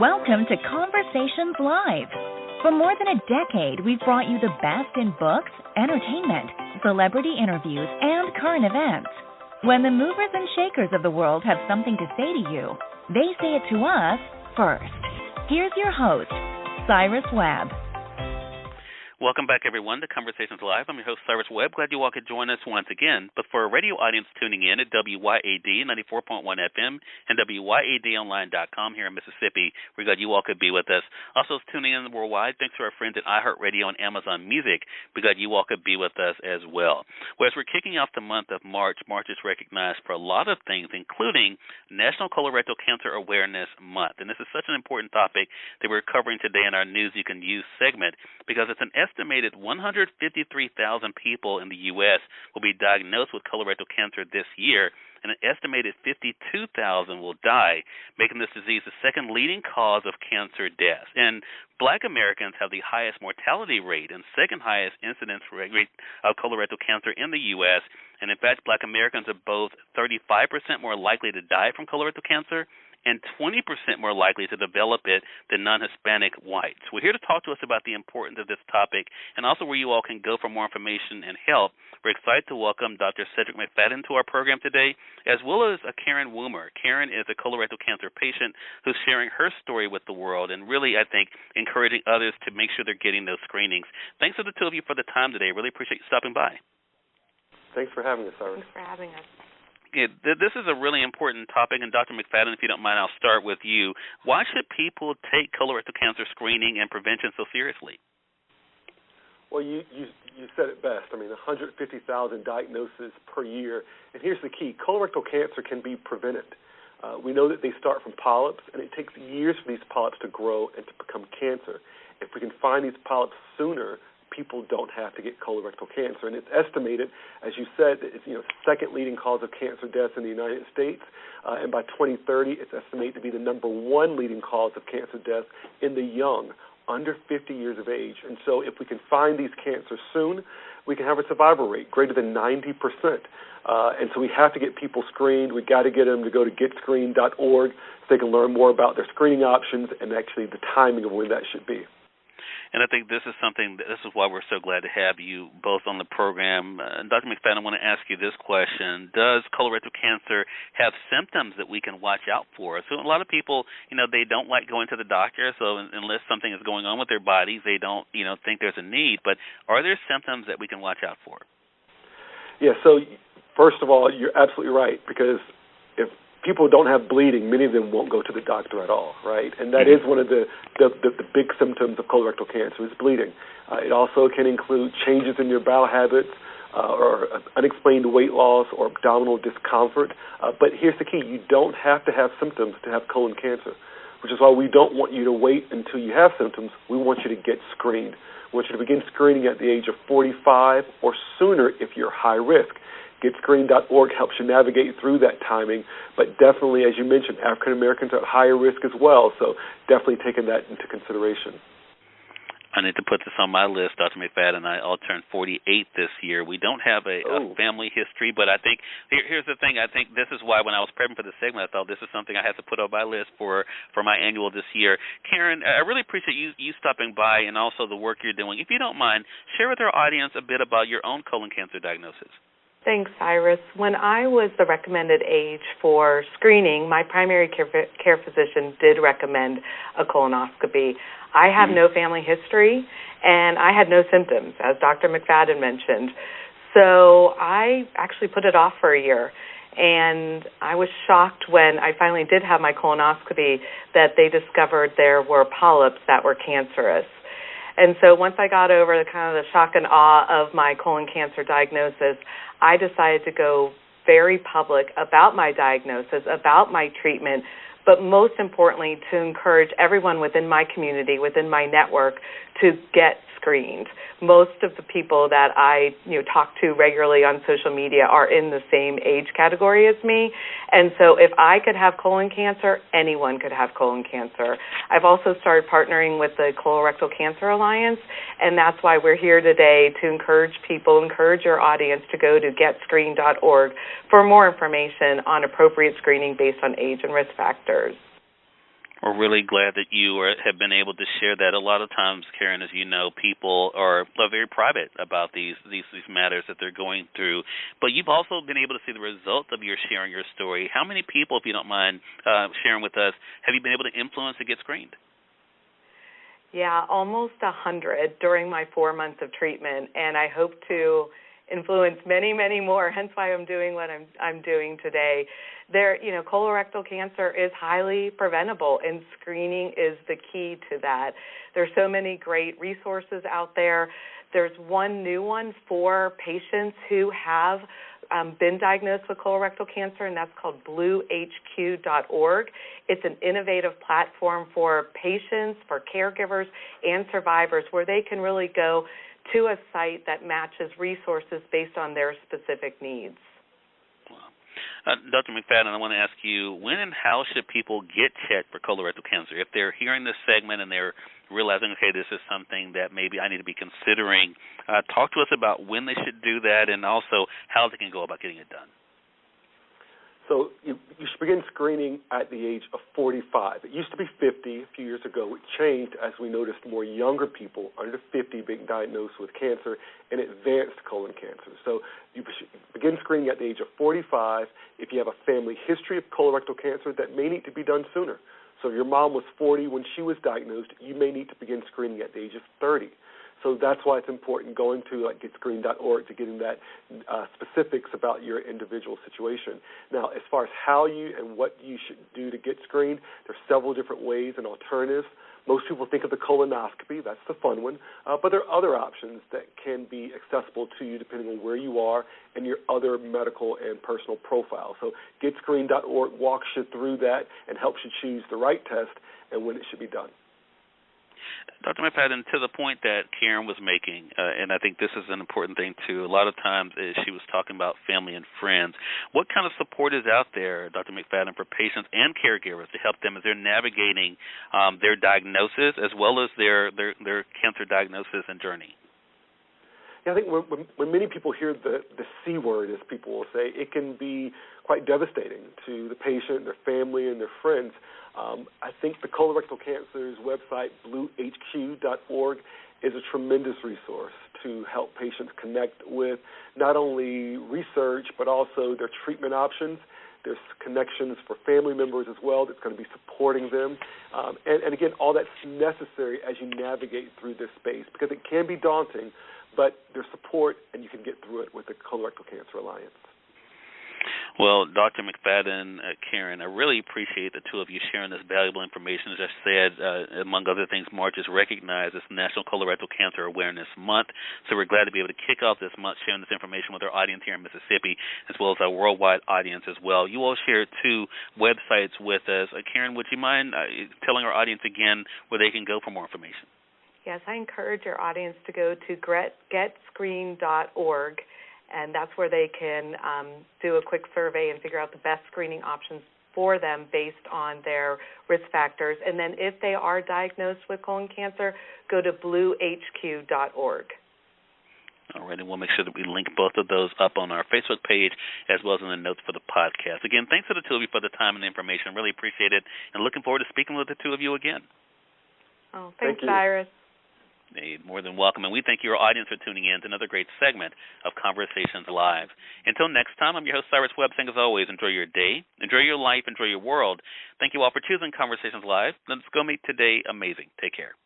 Welcome to Conversations Live. For more than a decade, we've brought you the best in books, entertainment, celebrity interviews, and current events. When the movers and shakers of the world have something to say to you, they say it to us first. Here's your host, Cyrus Webb. Welcome back, everyone, to Conversations Live. I'm your host, Cyrus Webb. Glad you all could join us once again. But for a radio audience tuning in at WYAD 94.1 FM and WYADonline.com here in Mississippi, we're glad you all could be with us. Also, tuning in worldwide, thanks to our friends at iHeartRadio and Amazon Music. We're glad you all could be with us as well. Well, as we're kicking off the month of March, March is recognized for a lot of things, including National Colorectal Cancer Awareness Month. And this is such an important topic that we're covering today in our News You Can Use segment because it's an estimated 153,000 people in the U.S. will be diagnosed with colorectal cancer this year, and an estimated 52,000 will die, making this disease the second leading cause of cancer deaths. And Black Americans have the highest mortality rate and second highest incidence rate of colorectal cancer in the U.S., and in fact, Black Americans are both 35% more likely to die from colorectal cancer and 20% more likely to develop it than non-Hispanic whites. We're here to talk to us about the importance of this topic and also where you all can go for more information and help. We're excited to welcome Dr. Cedrek McFadden to our program today, as well as Karen Woomer. Karen is a colorectal cancer patient who's sharing her story with the world and really, I think, encouraging others to make sure they're getting those screenings. Thanks to the two of you for the time today. Really appreciate you stopping by. Thanks for having us, Cyrus. Thanks for having us. Yeah, this is a really important topic, and Dr. McFadden, if you don't mind, I'll start with you. Why should people take colorectal cancer screening and prevention so seriously? Well, you said it best. I mean, 150,000 diagnoses per year. And here's the key. Colorectal cancer can be prevented. We know that they start from polyps, and it takes years for these polyps to grow and to become cancer. If we can find these polyps sooner, people don't have to get colorectal cancer. And it's estimated, as you said, that it's second leading cause of cancer deaths in the United States. And by 2030, it's estimated to be the number one leading cause of cancer deaths in the young, under 50 years of age. And so if we can find these cancers soon, we can have a survival rate greater than 90%. And so we have to get people screened. We've got to get them to go to getscreened.org so they can learn more about their screening options and actually the timing of when that should be. And I think this is why we're so glad to have you both on the program. Dr. McFadden, I want to ask you this question. Does colorectal cancer have symptoms that we can watch out for? So a lot of people, they don't like going to the doctor, so unless something is going on with their bodies, they don't, think there's a need. But are there symptoms that we can watch out for? Yeah, so first of all, you're absolutely right, because if people don't have bleeding, many of them won't go to the doctor at all, right? And that is one of the big symptoms of colorectal cancer is bleeding. It also can include changes in your bowel habits or unexplained weight loss or abdominal discomfort. But here's the key. You don't have to have symptoms to have colon cancer, which is why we don't want you to wait until you have symptoms. We want you to get screened. We want you to begin screening at the age of 45 or sooner if you're high risk. GetScreened.org helps you navigate through that timing, but definitely, as you mentioned, African Americans are at higher risk as well, so definitely taking that into consideration. I need to put this on my list, Dr. McFadden. I'll turn 48 this year. We don't have a family history, but I think here's the thing. I think this is why when I was prepping for the segment, I thought this is something I have to put on my list for my annual this year. Karen, I really appreciate you stopping by and also the work you're doing. If you don't mind, share with our audience a bit about your own colon cancer diagnosis. Thanks, Cyrus. When I was the recommended age for screening, my primary care physician did recommend a colonoscopy. I have no family history, and I had no symptoms, as Dr. McFadden mentioned. So I actually put it off for a year, and I was shocked when I finally did have my colonoscopy that they discovered there were polyps that were cancerous. And so once I got over the kind of the shock and awe of my colon cancer diagnosis, I decided to go very public about my diagnosis, about my treatment, but most importantly, to encourage everyone within my community, within my network, to get screened. Most of the people that I talk to regularly on social media are in the same age category as me, and so if I could have colon cancer, anyone could have colon cancer. I've also started partnering with the Colorectal Cancer Alliance, and that's why we're here today to encourage your audience to go to getscreen.org for more information on appropriate screening based on age and risk factors. We're really glad that you have been able to share that. A lot of times, Karen, as you know, people are very private about these matters that they're going through. But you've also been able to see the result of your sharing your story. How many people, if you don't mind sharing with us, have you been able to influence to get screened? Yeah, almost 100 during my 4 months of treatment, and I hope to influence many, many more, hence why I'm doing what I'm doing today. Colorectal cancer is highly preventable, and screening is the key to that. There's so many great resources out there. There's one new one for patients who have been diagnosed with colorectal cancer, and that's called bluehq.org. It's an innovative platform for patients, for caregivers, and survivors where they can really go to a site that matches resources based on their specific needs. Wow. Dr. McFadden, I want to ask you, when and how should people get checked for colorectal cancer? If they're hearing this segment and they're realizing, okay, this is something that maybe I need to be considering, talk to us about when they should do that and also how they can go about getting it done. So you should begin screening at the age of 45. It used to be 50 a few years ago. It changed as we noticed more younger people under 50 being diagnosed with cancer and advanced colon cancer. So you should begin screening at the age of 45. If you have a family history of colorectal cancer, that may need to be done sooner. So if your mom was 40 when she was diagnosed, you may need to begin screening at the age of 30. So that's why it's important going to getscreened.org to getting that specifics about your individual situation. Now, as far as how you and what you should do to get screened, there are several different ways and alternatives. Most people think of the colonoscopy. That's the fun one. But there are other options that can be accessible to you depending on where you are and your other medical and personal profile. So getscreened.org walks you through that and helps you choose the right test and when it should be done. Dr. McFadden, to the point that Karen was making, and I think this is an important thing too, a lot of times she was talking about family and friends. What kind of support is out there, Dr. McFadden, for patients and caregivers to help them as they're navigating their diagnosis as well as their cancer diagnosis and journey? Yeah, I think when many people hear the C word, as people will say, it can be quite devastating to the patient, their family, and their friends. I think the Colorectal Cancer's website, bluehq.org, is a tremendous resource to help patients connect with not only research but also their treatment options. There's connections for family members as well that's going to be supporting them. And again, all that's necessary as you navigate through this space because it can be daunting, but there's support and you can get through it with the Colorectal Cancer Alliance. Well, Dr. McFadden, Karen, I really appreciate the two of you sharing this valuable information. As I said, among other things, March is recognized as National Colorectal Cancer Awareness Month, so we're glad to be able to kick off this month sharing this information with our audience here in Mississippi as well as our worldwide audience as well. You all shared two websites with us. Karen, would you mind telling our audience again where they can go for more information? Yes, I encourage your audience to go to getscreened.org. And that's where they can do a quick survey and figure out the best screening options for them based on their risk factors. And then if they are diagnosed with colon cancer, go to bluehq.org. All right, and we'll make sure that we link both of those up on our Facebook page as well as in the notes for the podcast. Again, thanks to the two of you for the time and the information. Really appreciate it, and looking forward to speaking with the two of you again. Oh, thanks, Cyrus. More than welcome, and we thank your audience for tuning in to another great segment of Conversations Live. Until next time, I'm your host, Cyrus Webb, saying as always, enjoy your day, enjoy your life, enjoy your world. Thank you all for choosing Conversations Live. Let's go make today amazing. Take care.